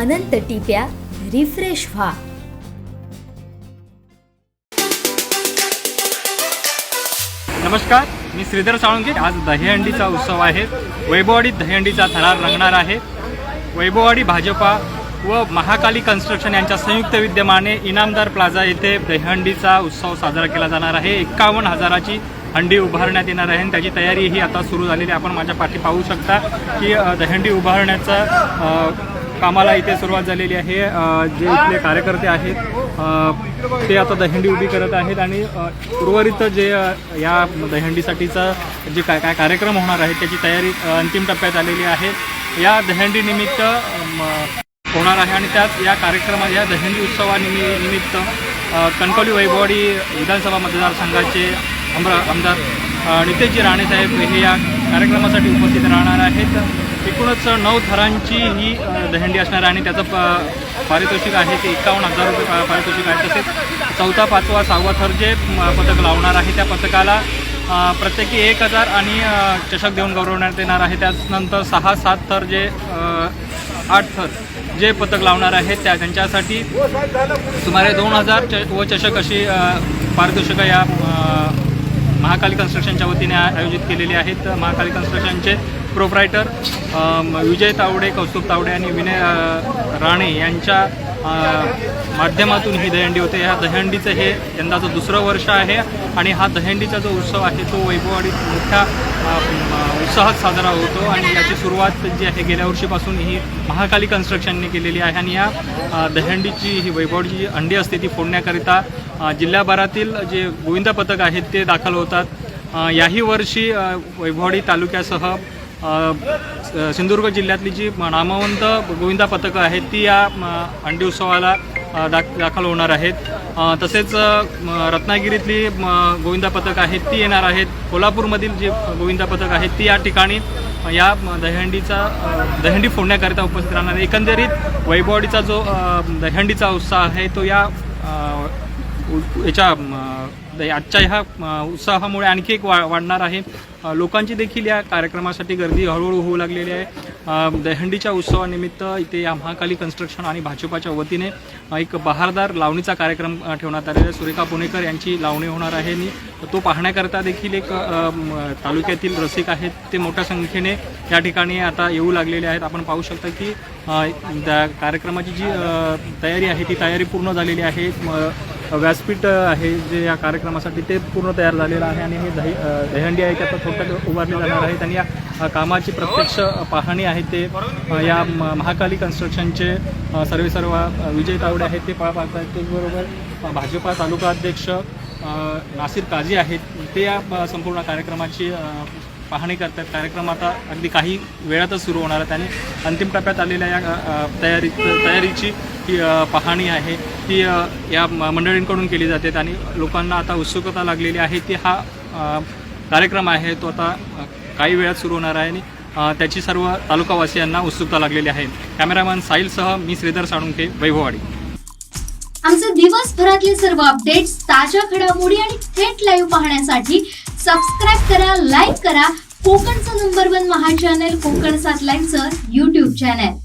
अनंत टिप्या refresh व्हा। नमस्कार, मी श्रीधर साळुंखे। आज दहीहंडीचा उत्सव आहे। वैभववाडीत दहीहंडीचा थरार रंगणार आहे। वैभववाडी भाजपा व महाकाली कन्स्ट्रक्शन यांच्या संयुक्त विद्यमाने इनामदार प्लाझा येथे दहीहंडीचा उत्सव साजरा केला जाणार आहे। 51,000ची हंडी उभारण्यात येणार आहे। त्याची तयारी ही आता सुरू झालेली आहे। आपण माझ्या पाठी पाहू शकता की दहीहंडी उभारण्याचा कामाला इथे सुरुवात झालेली आहे। जे इथले कार्यकर्ते आहेत ते आता दहीहंडी उभी करत आहेत आणि उर्वरित जे या दहीहंडीसाठीचा जे काय कार्यक्रम होणार आहे त्याची तयारी अंतिम टप्प्यात आलेली आहे। या दहीहंडी निमित्त होणार आहे आणि त्याच या कार्यक्रमात या दहीहंडी उत्सवानिमित्त कणकवली वैभववाडी विधानसभा मतदारसंघाचे आमदार नितेशजी राणेसाहेब हे या कार्यक्रमासाठी उपस्थित राहणार आहेत। एकूणच 9 थरांची ही दहीहंडी असणार आहे आणि त्याचं पारितोषिक आहे ते 51,000 रुपये पारितोषिक आहे। तसेच 4था, 5वा, 6वा थर जे पथक लावणार आहे त्या पथकाला प्रत्येकी 1,000 आणि चषक देऊन गौरवण्यात येणार आहे। त्यानंतर 6, 7 थर जे 8 थर जे पथक लावणार आहेत त्यांच्यासाठी सुमारे 2,000 व चषक अशी पारितोषिकं या महाकाली कन्स्ट्रक्शनच्या वतीने आयोजित केलेली आहेत। महाकाली कन्स्ट्रक्शनचे प्रोप्रायटर विजय तावडे, कौस्तुभ तावडे आणि विनय राणे यांच्या माध्यमातून ही दहीहंडी होते। ह्या दहीहंडीचं हे यंदाचं 2रं वर्ष आहे आणि हा दहीहंडीचा जो उत्सव आहे तो वैभववाडीत मोठ्या उत्साहात साजरा होतो आणि याची सुरुवात जी आहे गेल्या वर्षीपासून ही महाकाली कन्स्ट्रक्शनने केलेली आहे आणि या दहीहंडीची ही वैभववाडीची जी हंडी असते ती फोडण्याकरिता जिल्ह्याभरातील जे गोविंदा पथक आहेत ते दाखल होतात। याही वर्षी वैभववाडी तालुक्यासह सिंधुदुर्ग जिल्ह्यातली जी नामवंत गोविंदा पथकं आहेत ती या हंडी उत्सवाला दाखल होणार आहेत। तसेच रत्नागिरीतली गोविंदा पथक आहेत ती येणार आहेत। कोल्हापूरमधील जे गोविंदा पथक आहेत ती या ठिकाणी या दहीहंडी फोडण्याकरिता उपस्थित राहणार आहे। एकंदरीत वैभववाडीचा जो दहीहंडीचा उत्साह आहे तो आजच्या ह्या उत्साहामुळे आणखी एक वाढणार आहे। लोकांची देखील या कार्यक्रमासाठी गर्दी हळूहळू होऊ लागलेली आहे। दहीहंडीच्या उत्सवानिमित्त इथे या महाकाली कन्स्ट्रक्शन आणि भाजपाच्या वतीने एक बहारदार लावणीचा कार्यक्रम ठेवण्यात आलेला आहे। सुरेखा पुणेकर यांची लावणी होणार आहे आणि तो पाहण्याकरता देखील एक तालुक्यातील रसिक आहेत ते मोठ्या संख्येने या ठिकाणी आता येऊ लागलेले आहेत। आपण पाहू शकता की कार्यक्रमाची जी तयारी आहे ती तयारी पूर्ण झालेली आहे। व्यासपीठ आहे जे या कार्यक्रमासाठी ते पूर्ण तयार झालेलं आहे आणि हे दहीहंडी आहे ते आता थोडक्यात उभारली जाणार आहेत आणि या कामाची प्रत्यक्ष पाहणी आहे ते या महाकाली कन्स्ट्रक्शनचे सर्व विजय तावडे आहेत ते पाहत आहेत। त्याचबरोबर भाजपा तालुका अध्यक्ष नासिर काझी आहेत ते या संपूर्ण कार्यक्रमाची पाहणी करतात। कार्यक्रम आता अगदी काही वेळातच सुरू होणार आहे आणि अंतिम टप्प्यात आलेल्या या तयारीची ही पाहणी आहे ती या मंडळींकडून केली जाते आणि लोकांना आता उत्सुकता लागलेली आहे ती हा कार्यक्रम आहे तो आता काही वेळात सुरू होणार आहे आणि त्याची सर्व तालुकावासियांना उत्सुकता लागलेली आहे। कॅमेरामॅन साहिलसह मी श्रीधर साळुंखे, वैभववाडी। आमचे दिवसभरातले सर्व अपडेट्स, ताज्या घडामोडी आणि थेट लाईव्ह पाहण्यासाठी सबस्क्राईब करा, लाईक करा कोकणचं नंबर 1 महा चॅनल कोकण 7 लाईनचं YouTube चॅनल।